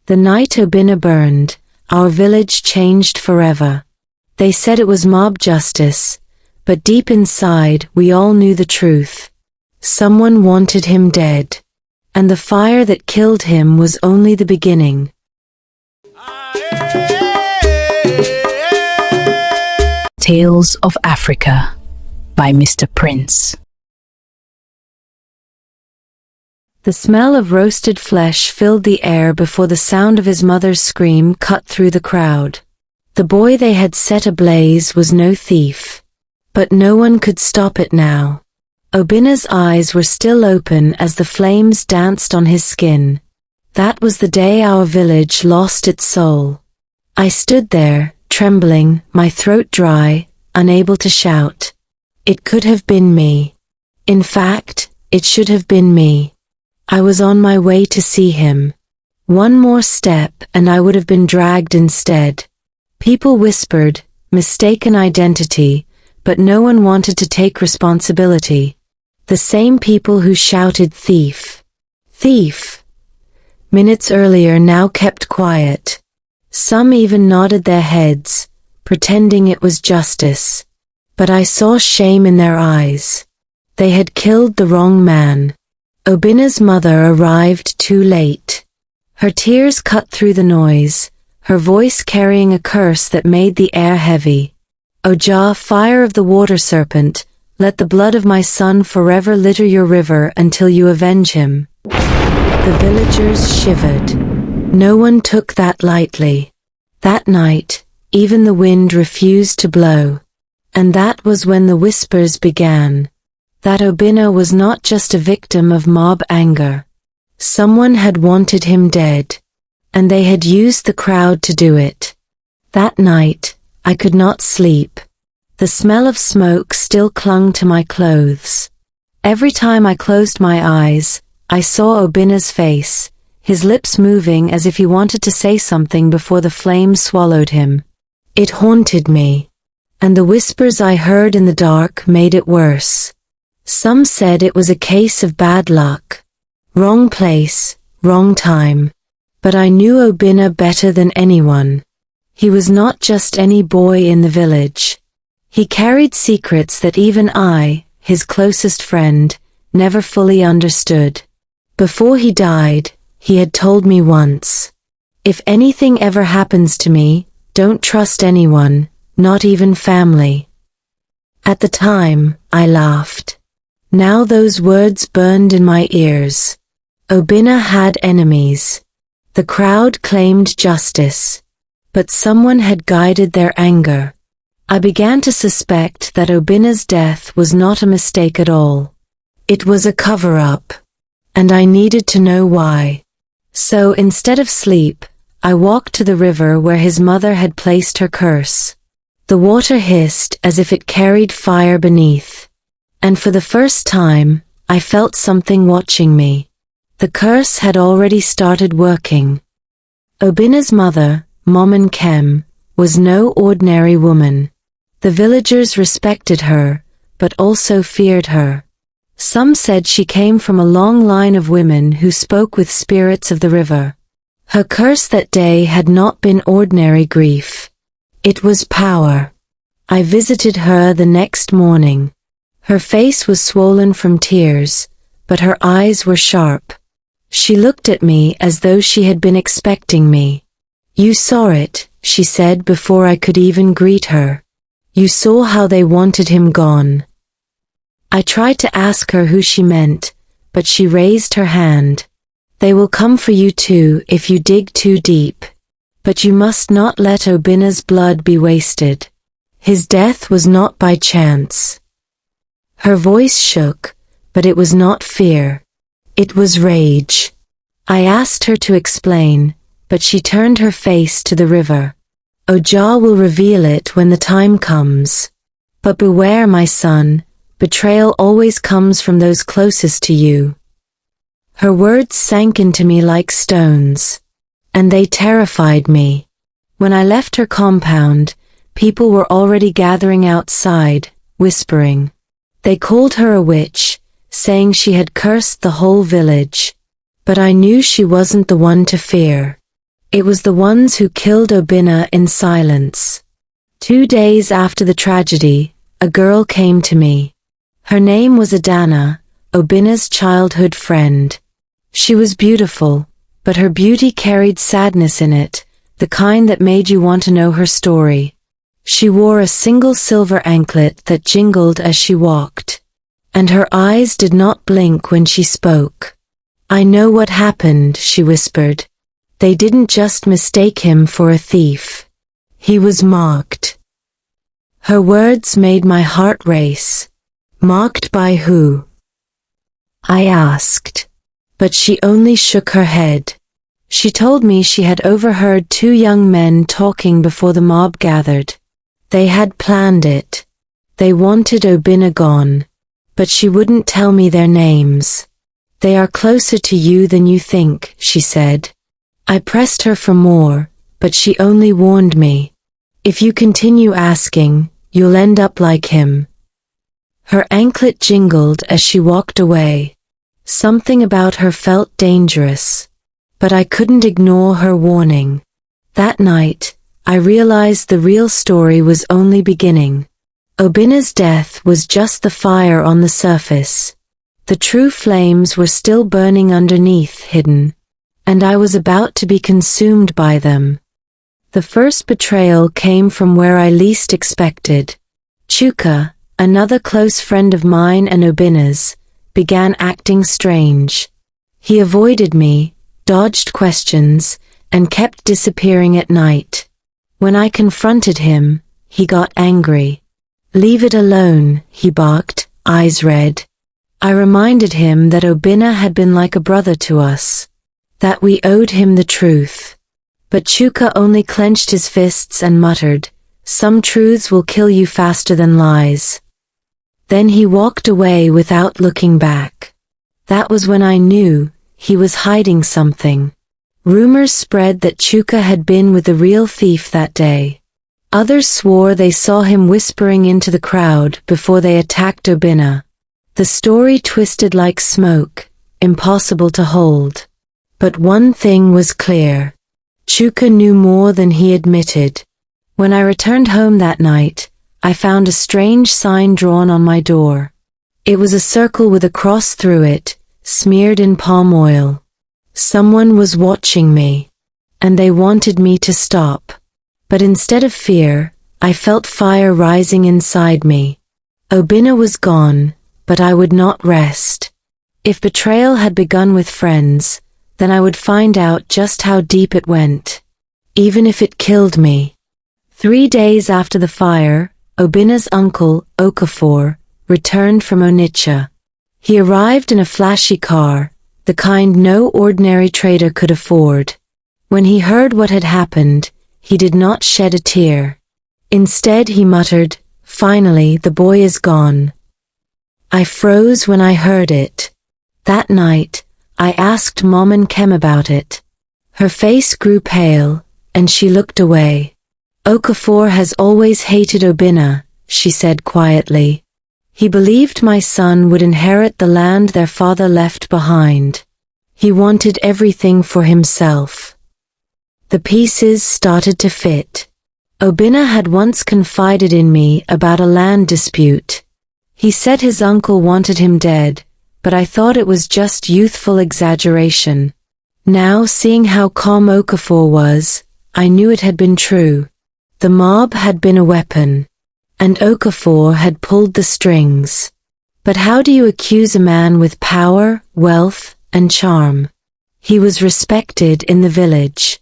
The night Obinna burned, our village changed forever. They said it was mob justice, but deep inside we all knew the truth. Someone wanted him dead, and the fire that killed him was only the beginning. Tales of Africa by Mrprince. The smell of roasted flesh filled the air before the sound of his mother's scream cut through the crowd. The boy they had set ablaze was no thief. But no one could stop it now. Obinna's eyes were still open as the flames danced on his skin. That was the day our village lost its soul. I stood there, trembling, my throat dry, unable to shout. It could have been me. In fact, it should have been me. I was on my way to see him. One more step and I would have been dragged instead. People whispered, mistaken identity, but no one wanted to take responsibility. The same people who shouted thief, thief, minutes earlier now kept quiet. Some even nodded their heads, pretending it was justice. But I saw shame in their eyes. They had killed the wrong man. Obinna's mother arrived too late. Her tears cut through the noise, her voice carrying a curse that made the air heavy. O Jah, fire of the water serpent, let the blood of my son forever litter your river until you avenge him. The villagers shivered. No one took that lightly. That night, even the wind refused to blow. And that was when the whispers began. That Obinna was not just a victim of mob anger. Someone had wanted him dead, and they had used the crowd to do it. That night, I could not sleep. The smell of smoke still clung to my clothes. Every time I closed my eyes, I saw Obinna's face, his lips moving as if he wanted to say something before the flames swallowed him. It haunted me, and the whispers I heard in the dark made it worse. Some said it was a case of bad luck. Wrong place, wrong time. But I knew Obinna better than anyone. He was not just any boy in the village. He carried secrets that even I, his closest friend, never fully understood. Before he died, he had told me once, "If anything ever happens to me, don't trust anyone, not even family." At the time, I laughed. Now those words burned in my ears. Obinna had enemies. The crowd claimed justice. But someone had guided their anger. I began to suspect that Obinna's death was not a mistake at all. It was a cover-up. And I needed to know why. So instead of sleep, I walked to the river where his mother had placed her curse. The water hissed as if it carried fire beneath. And for the first time, I felt something watching me. The curse had already started working. Obinna's mother, Mrprince, was no ordinary woman. The villagers respected her, but also feared her. Some said she came from a long line of women who spoke with spirits of the river. Her curse that day had not been ordinary grief. It was power. I visited her the next morning. Her face was swollen from tears, but her eyes were sharp. She looked at me as though she had been expecting me. "You saw it," she said before I could even greet her. "You saw how they wanted him gone." I tried to ask her who she meant, but she raised her hand. "They will come for you too if you dig too deep. But you must not let Obinna's blood be wasted. His death was not by chance." Her voice shook, but it was not fear. It was rage. I asked her to explain, but she turned her face to the river. "O Jah will reveal it when the time comes. But beware, my son, betrayal always comes from those closest to you." Her words sank into me like stones, and they terrified me. When I left her compound, people were already gathering outside, whispering. They called her a witch, saying she had cursed the whole village. But I knew she wasn't the one to fear. It was the ones who killed Obinna in silence. 2 days after the tragedy, a girl came to me. Her name was Adana, Obinna's childhood friend. She was beautiful, but her beauty carried sadness in it, the kind that made you want to know her story. She wore a single silver anklet that jingled as she walked, and her eyes did not blink when she spoke. "I know what happened," she whispered. "They didn't just mistake him for a thief. He was mocked." Her words made my heart race. Mocked by who? I asked. But she only shook her head. She told me she had overheard 2 young men talking before the mob gathered. They had planned it. They wanted Obinna gone. But she wouldn't tell me their names. "They are closer to you than you think," she said. I pressed her for more, but she only warned me. "If you continue asking, you'll end up like him." Her anklet jingled as she walked away. Something about her felt dangerous. But I couldn't ignore her warning. That night, I realized the real story was only beginning. Obinna's death was just the fire on the surface. The true flames were still burning underneath, hidden. And I was about to be consumed by them. The first betrayal came from where I least expected. Chuka, another close friend of mine and Obinna's, began acting strange. He avoided me, dodged questions, and kept disappearing at night. When I confronted him, he got angry. "Leave it alone," he barked, eyes red. I reminded him that Obinna had been like a brother to us, that we owed him the truth. But Chuka only clenched his fists and muttered, "Some truths will kill you faster than lies." Then he walked away without looking back. That was when I knew he was hiding something. Rumors spread that Chuka had been with the real thief that day. Others swore they saw him whispering into the crowd before they attacked Obinna. The story twisted like smoke, impossible to hold. But one thing was clear. Chuka knew more than he admitted. When I returned home that night, I found a strange sign drawn on my door. It was a circle with a cross through it, smeared in palm oil. Someone was watching me, and they wanted me to stop. But instead of fear, I felt fire rising inside me. Obinna was gone, but I would not rest. If betrayal had begun with friends, then I would find out just how deep it went, even if it killed me. 3 days after the fire, Obinna's uncle, Okafor, returned from Onitsha. He arrived in a flashy car, the kind no ordinary trader could afford. When he heard what had happened, he did not shed a tear. Instead he muttered, "Finally, the boy is gone." I froze when I heard it. That night, I asked Mom and Kem about it. Her face grew pale, and she looked away. "Okafor has always hated Obinna," she said quietly. "He believed my son would inherit the land their father left behind. He wanted everything for himself." The pieces started to fit. Obinna had once confided in me about a land dispute. He said his uncle wanted him dead, but I thought it was just youthful exaggeration. Now, seeing how calm Okafor was, I knew it had been true. The mob had been a weapon, and Okafor had pulled the strings. But how do you accuse a man with power, wealth, and charm? He was respected in the village.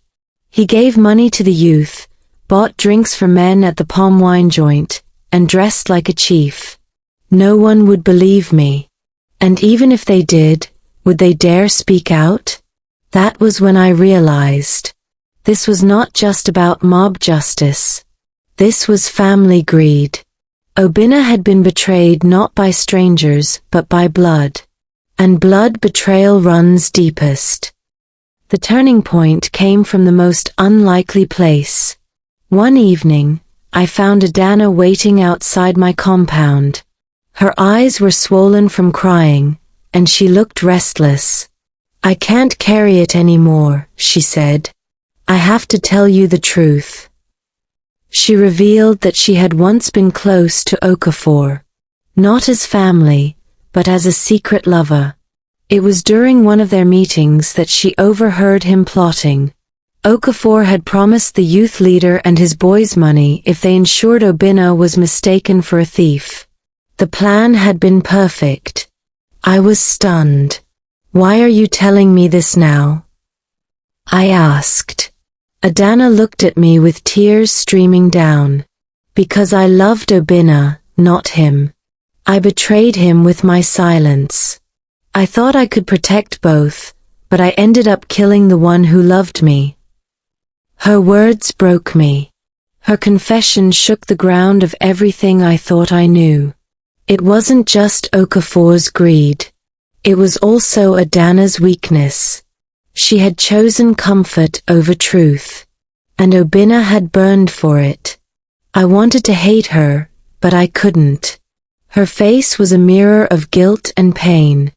He gave money to the youth, bought drinks for men at the palm wine joint, and dressed like a chief. No one would believe me. And even if they did, would they dare speak out? That was when I realized. This was not just about mob justice. This was family greed. Obinna had been betrayed not by strangers, but by blood. And blood betrayal runs deepest. The turning point came from the most unlikely place. One evening, I found Adana waiting outside my compound. Her eyes were swollen from crying, and she looked restless. "I can't carry it anymore," she said. I have to tell you the truth." She revealed that she had once been close to Okafor. Not as family, but as a secret lover. It was during one of their meetings that she overheard him plotting. Okafor had promised the youth leader and his boys money if they ensured Obinna was mistaken for a thief. The plan had been perfect. I was stunned. "Why are you telling me this now?" I asked. Adana looked at me with tears streaming down. "Because I loved Obinna, not him. I betrayed him with my silence. I thought I could protect both, but I ended up killing the one who loved me." Her words broke me. Her confession shook the ground of everything I thought I knew. It wasn't just Okafor's greed. It was also Adana's weakness. She had chosen comfort over truth. And Obinna had burned for it. I wanted to hate her, but I couldn't. Her face was a mirror of guilt and pain.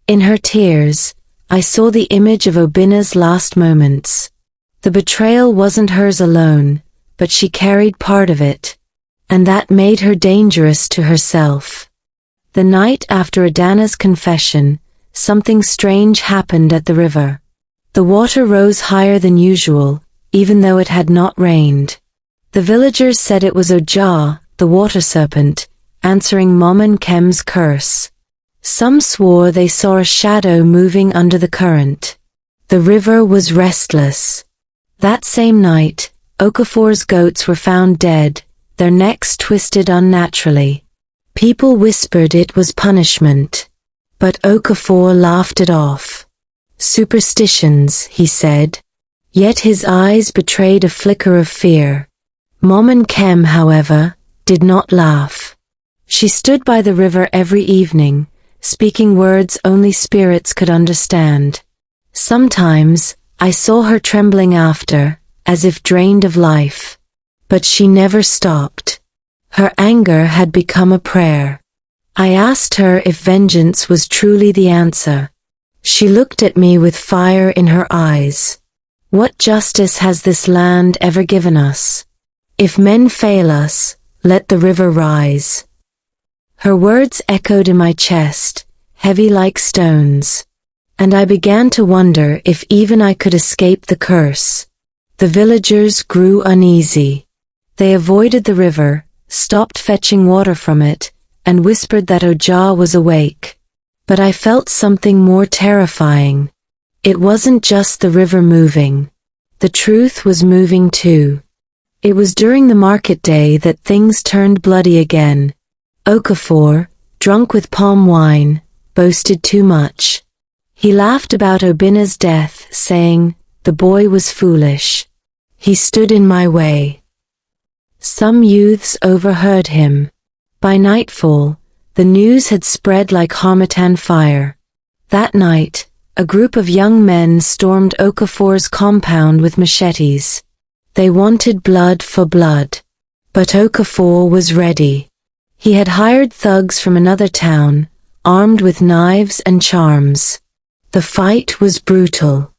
In her tears, I saw the image of Obinna's last moments. The betrayal wasn't hers alone, but she carried part of it. And that made her dangerous to herself. The night after Adana's confession, something strange happened at the river. The water rose higher than usual, even though it had not rained. The villagers said it was Ojah, the water serpent, answering Mrprince's curse. Some swore they saw a shadow moving under the current. The river was restless. That same night, Okafor's goats were found dead, their necks twisted unnaturally. People whispered it was punishment. But Okafor laughed it off. "Superstitions," he said. Yet his eyes betrayed a flicker of fear. Mrprince, however, did not laugh. She stood by the river every evening, speaking words only spirits could understand. Sometimes, I saw her trembling after, as if drained of life. But she never stopped. Her anger had become a prayer. I asked her if vengeance was truly the answer. She looked at me with fire in her eyes. "What justice has this land ever given us? If men fail us, let the river rise." Her words echoed in my chest, heavy like stones. And I began to wonder if even I could escape the curse. The villagers grew uneasy. They avoided the river, stopped fetching water from it, and whispered that Ojah was awake. But I felt something more terrifying. It wasn't just the river moving. The truth was moving too. It was during the market day that things turned bloody again. Okafor, drunk with palm wine, boasted too much. He laughed about Obinna's death, saying, "The boy was foolish. He stood in my way." Some youths overheard him. By nightfall, the news had spread like harmattan fire. That night, a group of young men stormed Okafor's compound with machetes. They wanted blood for blood. But Okafor was ready. He had hired thugs from another town, armed with knives and charms. The fight was brutal.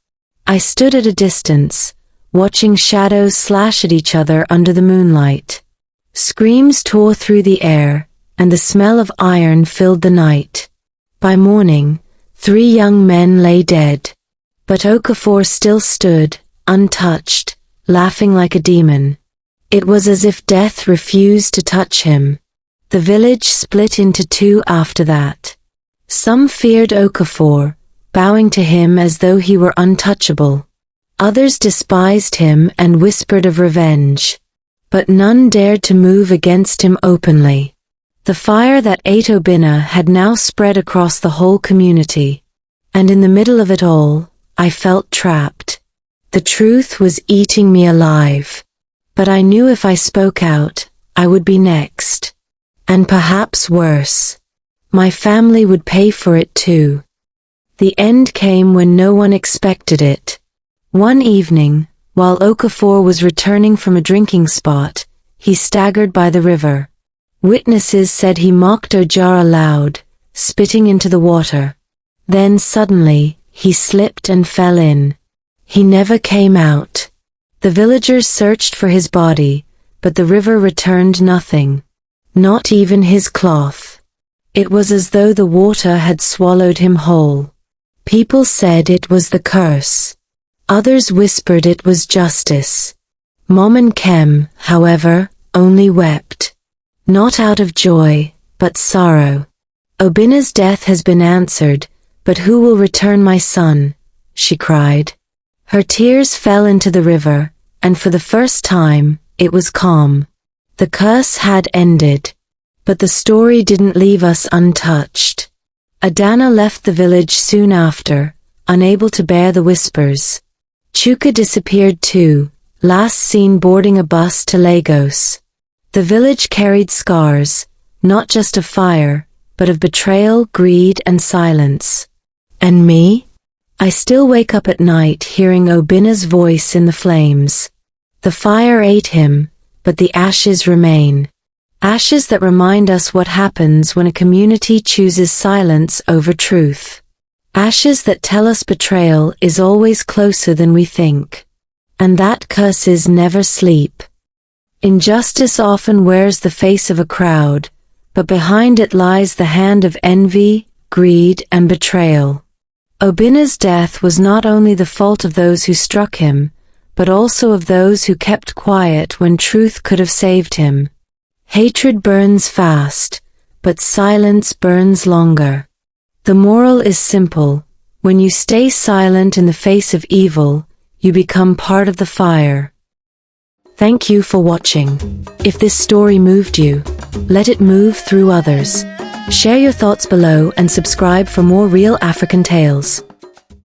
I stood at a distance, watching shadows slash at each other under the moonlight. Screams tore through the air, and the smell of iron filled the night. By morning, 3 young men lay dead. But Okafor still stood, untouched, laughing like a demon. It was as if death refused to touch him. The village split into 2 after that. Some feared Okafor, bowing to him as though he were untouchable. Others despised him and whispered of revenge. But none dared to move against him openly. The fire that ate Obinna had now spread across the whole community. And in the middle of it all, I felt trapped. The truth was eating me alive. But I knew if I spoke out, I would be next. And perhaps worse. My family would pay for it too. The end came when no one expected it. One evening, while Okafor was returning from a drinking spot, he staggered by the river. Witnesses said he mocked Ojah aloud, spitting into the water. Then suddenly, he slipped and fell in. He never came out. The villagers searched for his body, but the river returned nothing. Not even his cloth. It was as though the water had swallowed him whole. People said it was the curse. Others whispered it was justice. Mom and Kem, however, only wept. Not out of joy, but sorrow. Obinna's death has been answered, but who will return my son? She cried. Her tears fell into the river, and for the first time, it was calm. The curse had ended. But the story didn't leave us untouched. Adana left the village soon after, unable to bear the whispers. Chuka disappeared too, last seen boarding a bus to Lagos. The village carried scars, not just of fire, but of betrayal, greed, and silence. And me? I still wake up at night hearing Obinna's voice in the flames. The fire ate him, but the ashes remain. Ashes that remind us what happens when a community chooses silence over truth. Ashes that tell us betrayal is always closer than we think. And that curses never sleep. Injustice often wears the face of a crowd, but behind it lies the hand of envy, greed, and betrayal. Obinna's death was not only the fault of those who struck him, but also of those who kept quiet when truth could have saved him. Hatred burns fast, but silence burns longer. The moral is simple. When you stay silent in the face of evil, you become part of the fire. Thank you for watching. If this story moved you, let it move through others. Share your thoughts below and subscribe for more real African tales.